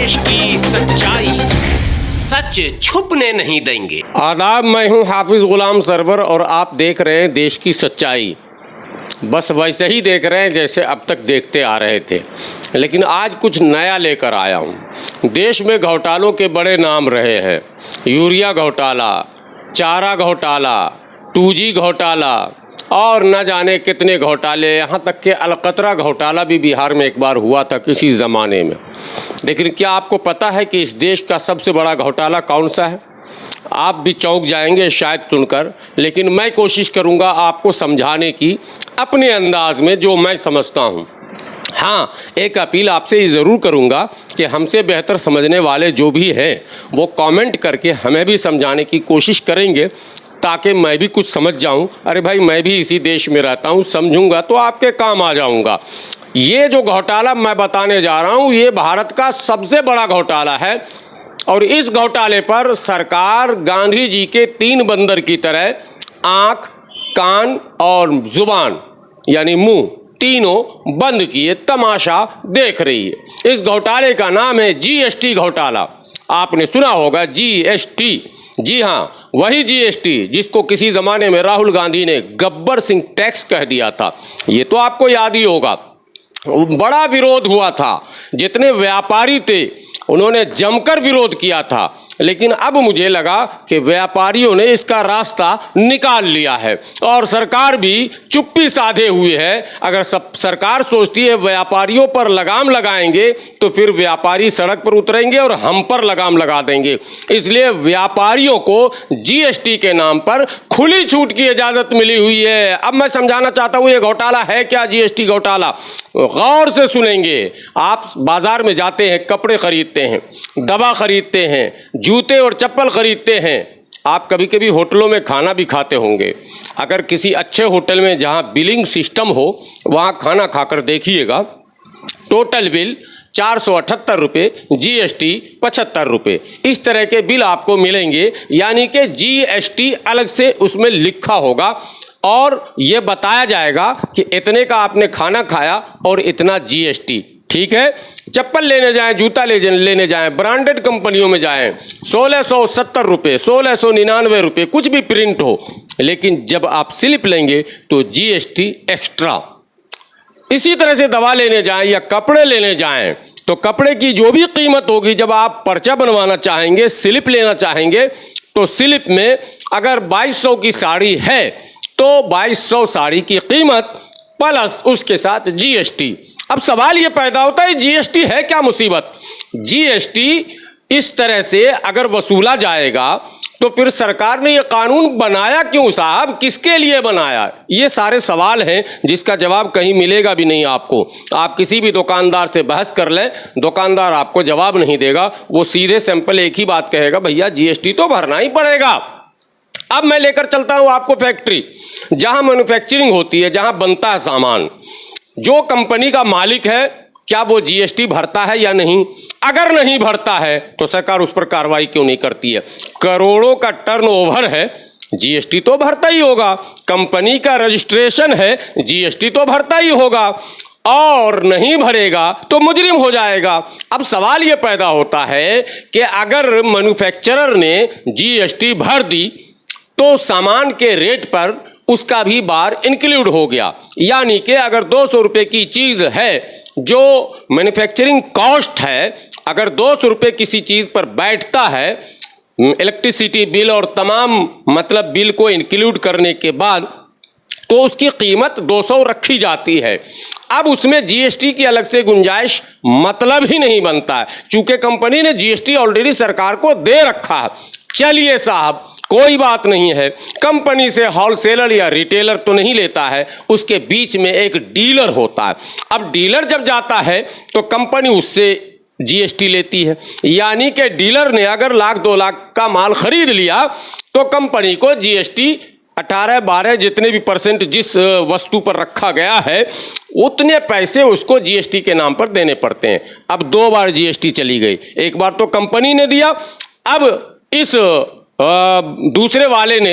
देश की सच्चाई सच छुपने नहीं देंगे। आदाब, मैं हूं हाफिज गुलाम सरवर और आप देख रहे हैं देश की सच्चाई। बस वैसे ही देख रहे हैं जैसे अब तक देखते आ रहे थे, लेकिन आज कुछ नया लेकर आया हूं। देश में घोटालों के बड़े नाम रहे हैं। यूरिया घोटाला, चारा घोटाला, 2G घोटाला और न जाने कितने घोटाले, यहाँ तक कि अलकतरा घोटाला भी बिहार में एक बार हुआ था किसी ज़माने में। लेकिन क्या आपको पता है कि इस देश का सबसे बड़ा घोटाला कौन सा है? आप भी चौंक जाएंगे शायद सुनकर, लेकिन मैं कोशिश करूंगा आपको समझाने की अपने अंदाज में जो मैं समझता हूं। हाँ, एक अपील आपसे ये ज़रूर करूंगा कि हमसे बेहतर समझने वाले जो भी हैं वो कमेंट करके हमें भी समझाने की कोशिश करेंगे, ताकि मैं भी कुछ समझ जाऊं। अरे भाई, मैं भी इसी देश में रहता हूं, समझूंगा तो आपके काम आ जाऊंगा। ये जो घोटाला मैं बताने जा रहा हूं, ये भारत का सबसे बड़ा घोटाला है और इस घोटाले पर सरकार गांधी जी के 3 बंदर की तरह आँख, कान और जुबान यानी मुंह तीनों बंद किए तमाशा देख रही है। इस घोटाले का नाम है GST घोटाला। आपने सुना होगा GST। जी हाँ, वही GST जिसको किसी ज़माने में राहुल गांधी ने गब्बर सिंह टैक्स कह दिया था। ये तो आपको याद ही होगा। बड़ा विरोध हुआ था, जितने व्यापारी थे उन्होंने जमकर विरोध किया था, लेकिन अब मुझे लगा कि व्यापारियों ने इसका रास्ता निकाल लिया है और सरकार भी चुप्पी साधे हुए है। अगर सरकार सोचती है व्यापारियों पर लगाम लगाएंगे तो फिर व्यापारी सड़क पर उतरेंगे और हम पर लगाम लगा देंगे। इसलिए व्यापारियों को GST के नाम पर खुली छूट की इजाज़त मिली हुई है। अब मैं समझाना चाहता हूँ ये घोटाला है क्या। GST घोटाला गौर से सुनेंगे। आप बाजार में जाते हैं, कपड़े खरीदते हैं, दवा खरीदते हैं, जूते और चप्पल खरीदते हैं। आप कभी कभी होटलों में खाना भी खाते होंगे। अगर किसी अच्छे होटल में जहां बिलिंग सिस्टम हो वहां खाना खाकर देखिएगा, टोटल बिल 478 रुपये, GST 75 रुपये, इस तरह के बिल आपको मिलेंगे। यानी कि GST अलग से उसमें लिखा होगा और ये बताया जाएगा कि इतने का आपने खाना खाया और इतना GST। ठीक है, चप्पल लेने जाएं, जूता लेने जाएं, ब्रांडेड कंपनियों में जाएं, 1670 रुपये, 1699 रुपये, कुछ भी प्रिंट हो, लेकिन जब आप स्लिप लेंगे तो GST एक्स्ट्रा। इसी तरह से दवा लेने जाएं या कपड़े लेने जाएं तो कपड़े की जो भी कीमत होगी, जब आप पर्चा बनवाना चाहेंगे, स्लिप लेना चाहेंगे, तो स्लिप में अगर 2200 की साड़ी है तो 2200 साड़ी की कीमत प्लस उसके साथ GST। अब सवाल ये पैदा होता है GST है क्या मुसीबत? GST इस तरह से अगर वसूला जाएगा तो फिर सरकार ने ये कानून बनाया क्यों साहब? किसके लिए बनाया? ये सारे सवाल हैं जिसका जवाब कहीं मिलेगा भी नहीं आपको। आप किसी भी दुकानदार से बहस कर लें, दुकानदार आपको जवाब नहीं देगा। वो सीधे सिंपल एक ही बात कहेगा, भैया GST तो भरना ही पड़ेगा। अब मैं लेकर चलता हूं आपको फैक्ट्री, जहां मैन्युफैक्चरिंग होती है, जहां बनता है सामान। जो कंपनी का मालिक है, क्या वो GST भरता है या नहीं? अगर नहीं भरता है तो सरकार उस पर कार्रवाई क्यों नहीं करती है? करोड़ों का टर्नओवर है, GST तो भरता ही होगा। कंपनी का रजिस्ट्रेशन है, GST तो भरता ही होगा। और नहीं भरेगा तो मुजरिम हो जाएगा। अब सवाल यह पैदा होता है कि अगर मैन्युफैक्चरर ने GST भर दी तो सामान के रेट पर उसका भी बार इंक्लूड हो गया। यानी कि अगर 200 रुपये की चीज़ है, जो मैन्युफैक्चरिंग कॉस्ट है, अगर 200 रुपये किसी चीज़ पर बैठता है, इलेक्ट्रिसिटी बिल और तमाम मतलब बिल को इंक्लूड करने के बाद, तो उसकी कीमत 200 रखी जाती है। अब उसमें GST की अलग से गुंजाइश मतलब ही नहीं बनता है, चूंकि कंपनी ने GST ऑलरेडी सरकार को दे रखा है। चलिए साहब, कोई बात नहीं है, कंपनी से होलसेलर या रिटेलर तो नहीं लेता है, उसके बीच में एक डीलर होता है। अब डीलर जब जाता है तो कंपनी उससे GST लेती है। यानी कि डीलर ने अगर 1,00,000 2 लाख का माल खरीद लिया तो कंपनी को GST 18-12 जितने भी % जिस वस्तु पर रखा गया है, उतने पैसे उसको GST के नाम पर देने पड़ते हैं। अब 2 बार GST चली गई। एक बार तो कंपनी ने दिया, अब इस दूसरे वाले ने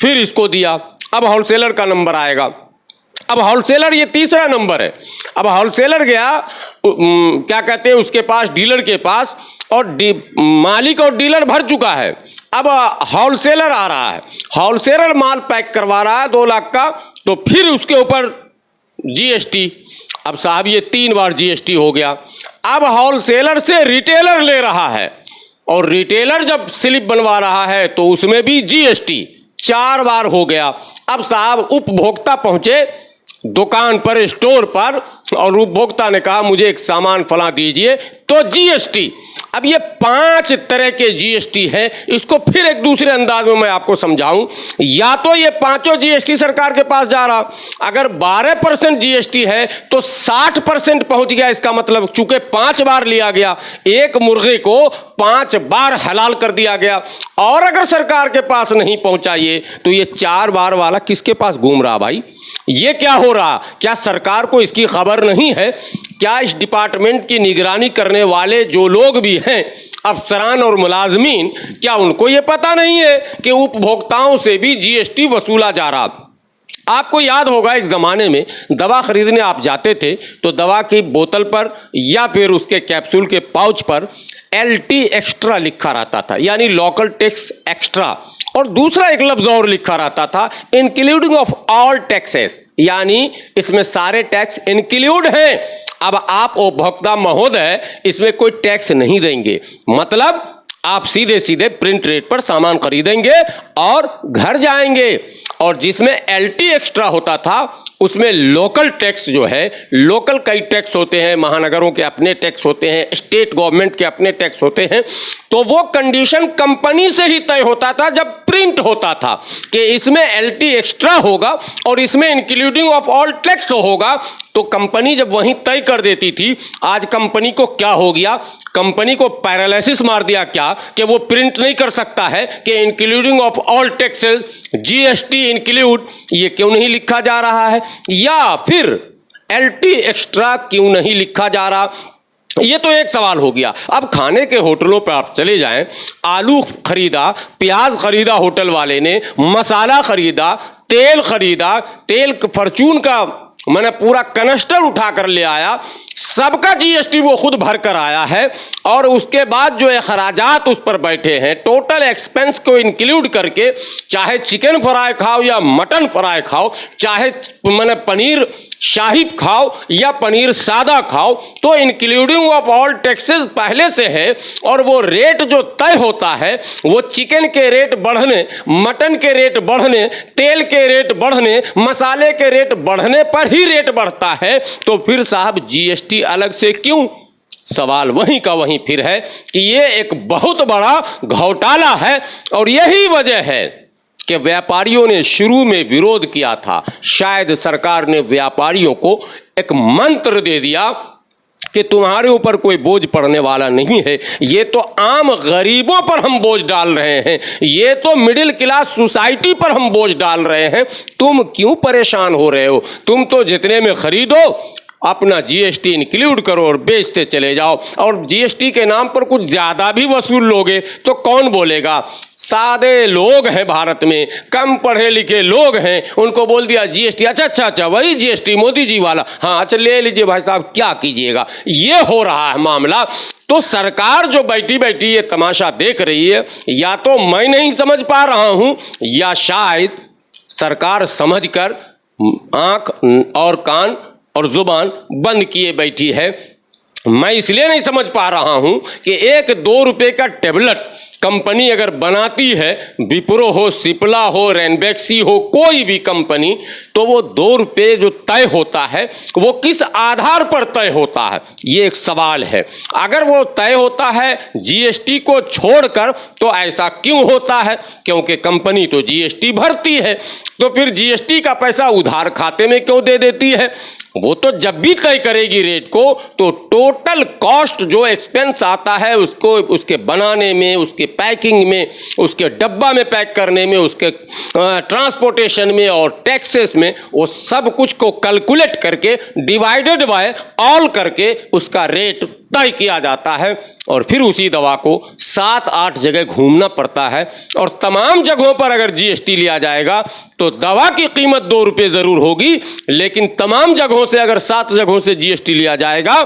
फिर इसको दिया। अब होलसेलर का नंबर आएगा, अब होलसेलर ये तीसरा नंबर है। अब होलसेलर गया क्या कहते हैं उसके पास, डीलर के पास, और मालिक और डीलर भर चुका है। अब होलसेलर आ रहा है, होलसेलर माल पैक करवा रहा है 2 लाख का, तो फिर उसके ऊपर जीएसटी। अब साहब ये 3 बार जीएसटी हो गया। अब होलसेलर से रिटेलर ले रहा है, और रिटेलर जब स्लिप बनवा रहा है तो उसमें भी जीएसटी 4 बार हो गया। अब साहब उपभोक्ता पहुंचे दुकान पर, स्टोर पर, और उपभोक्ता ने कहा मुझे एक सामान फला दीजिए, तो जीएसटी। अब ये 5 तरह के जीएसटी है। इसको फिर एक दूसरे अंदाज में मैं आपको समझाऊं। या तो ये पांचों जीएसटी सरकार के पास जा रहा, अगर 12% जीएसटी है तो 60% पहुंच गया। इसका मतलब चूंकि 5 बार लिया गया, एक मुर्गे को 5 बार हलाल कर दिया गया। और अगर सरकार के पास नहीं पहुंचा ये, तो ये 4 बार वाला किसके पास घूम रहा भाई? ये क्या हो रहा? क्या सरकार को इसकी खबर नहीं है? क्या इस डिपार्टमेंट की निगरानी करने वाले जो लोग भी हैं, अफसरान और मुलाजमीन, क्या उनको ये पता नहीं है कि उपभोक्ताओं से भी जीएसटी वसूला जा रहा? आपको याद होगा एक ज़माने में दवा खरीदने आप जाते थे तो दवा की बोतल पर या फिर उसके कैप्सूल के पाउच पर LT एक्स्ट्रा लिखा रहता था, यानी लोकल टैक्स एक्स्ट्रा। और दूसरा एक लफ्ज़ और लिखा रहता था, इंक्लूडिंग ऑफ ऑल टैक्सेस, यानी इसमें सारे टैक्स इंक्लूड हैं। अब आप उपभोक्ता महोदय इसमें कोई टैक्स नहीं देंगे, मतलब आप सीधे सीधे प्रिंट रेट पर सामान खरीदेंगे और घर जाएंगे। और जिसमें LT एक्स्ट्रा होता था उसमें लोकल टैक्स जो है, लोकल कई टैक्स होते हैं, महानगरों के अपने टैक्स होते हैं, स्टेट गवर्नमेंट के अपने टैक्स होते हैं, तो वो कंडीशन कंपनी से ही तय होता था जब प्रिंट होता था कि इसमें LT एक्स्ट्रा होगा और इसमें इंक्लूडिंग ऑफ ऑल टैक्स होगा। तो कंपनी जब वहीं तय कर देती थी। आज कंपनी को क्या हो गया? कंपनी को पैरालिसिस मार दिया क्या कि वो प्रिंट नहीं कर सकता है कि including of all taxes, GST include, ये क्यों नहीं लिखा जा रहा है? या फिर LT एक्स्ट्रा क्यों नहीं लिखा जा रहा? ये तो एक सवाल हो गया। अब खाने के होटलों पर आप चले जाएं, आलू खरीदा, प्याज खरीदा होटल वाले ने, मसाला खरीदा, तेल खरीदा, तेल फॉर्चून का मैंने पूरा कनस्टर उठा कर ले आया, सबका जीएसटी वो खुद भर कर आया है। और उसके बाद जो खराजात उस पर बैठे हैं, टोटल एक्सपेंस को इंक्लूड करके, चाहे चिकन फ्राई खाओ या मटन फ्राई खाओ, चाहे मैंने पनीर शाही खाओ या पनीर सादा खाओ, तो इंक्लूडिंग ऑफ ऑल टैक्सेस पहले से है। और वो रेट जो तय होता है वो चिकन के रेट बढ़ने, मटन के रेट बढ़ने, तेल के रेट बढ़ने, मसाले के रेट बढ़ने पर ही रेट बढ़ता है। तो फिर साहब जीएसटी अलग से क्यों? सवाल वहीं का वहीं फिर है कि ये एक बहुत बड़ा घोटाला है। और यही वजह है कि व्यापारियों ने शुरू में विरोध किया था। शायद सरकार ने व्यापारियों को एक मंत्र दे दिया कि तुम्हारे ऊपर कोई बोझ पड़ने वाला नहीं है, ये तो आम गरीबों पर हम बोझ डाल रहे हैं, ये तो मिडिल क्लास सोसाइटी पर हम बोझ डाल रहे हैं, तुम क्यों परेशान हो रहे हो? तुम तो जितने में खरीदो अपना जीएसटी इंक्लूड करो और बेचते चले जाओ। और जीएसटी के नाम पर कुछ ज्यादा भी वसूल लोगे तो कौन बोलेगा? सादे लोग हैं भारत में, कम पढ़े लिखे लोग हैं, उनको बोल दिया जीएसटी, अच्छा वही जीएसटी मोदी जी वाला, हाँ अच्छा ले लीजिए भाई साहब, क्या कीजिएगा? ये हो रहा है मामला। तो सरकार जो बैठी बैठी ये तमाशा देख रही है, या तो मैं नहीं समझ पा रहा हूं, या शायद सरकार समझकर आंख और कान और जुबान बंद किए बैठी है। मैं इसलिए नहीं समझ पा रहा हूं कि 1-2 रुपए का टेबलेट कंपनी अगर बनाती है, विप्रो हो, सिप्ला हो, रेनबैक्सी हो, कोई भी कंपनी, तो वो 2 रुपए जो तय होता है वो किस आधार पर तय होता है? ये एक सवाल है। अगर वो तय होता है जीएसटी को छोड़कर, तो ऐसा क्यों होता है? क्योंकि कंपनी तो जीएसटी भरती है, तो फिर जीएसटी का पैसा उधार खाते में क्यों दे देती है? वो तो जब भी तय करेगी रेट को, तो टोटल कॉस्ट जो एक्सपेंस आता है उसको, उसके बनाने में, उसके पैकिंग में, उसके डब्बा में पैक करने में, उसके ट्रांसपोर्टेशन में और टैक्सेस में, वो सब कुछ को कैलकुलेट करके डिवाइडेड बाय ऑल करके उसका रेट तय किया जाता है और फिर उसी दवा को 7-8 जगह घूमना पड़ता है। और तमाम जगहों पर अगर जीएसटी लिया जाएगा तो दवा की कीमत 2 रुपये ज़रूर होगी, लेकिन तमाम जगहों से अगर 7 जगहों से जीएसटी लिया जाएगा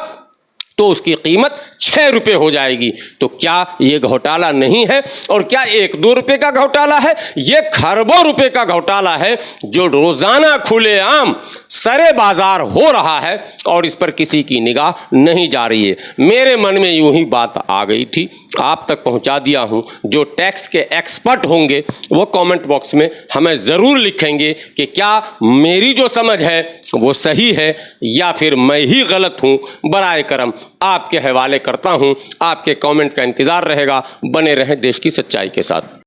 तो उसकी कीमत 6 रुपये हो जाएगी। तो क्या ये घोटाला नहीं है? और क्या 1-2 रुपये का घोटाला है? ये खरबों रुपए का घोटाला है जो रोजाना खुलेआम सरे बाजार हो रहा है और इस पर किसी की निगाह नहीं जा रही है। मेरे मन में यूं ही बात आ गई थी, आप तक पहुंचा दिया हूं। जो टैक्स के एक्सपर्ट होंगे वो कमेंट बॉक्स में हमें ज़रूर लिखेंगे कि क्या मेरी जो समझ है वो सही है या फिर मैं ही गलत हूं। बराए करम आपके हवाले करता हूं। आपके कमेंट का इंतज़ार रहेगा। बने रहें देश की सच्चाई के साथ।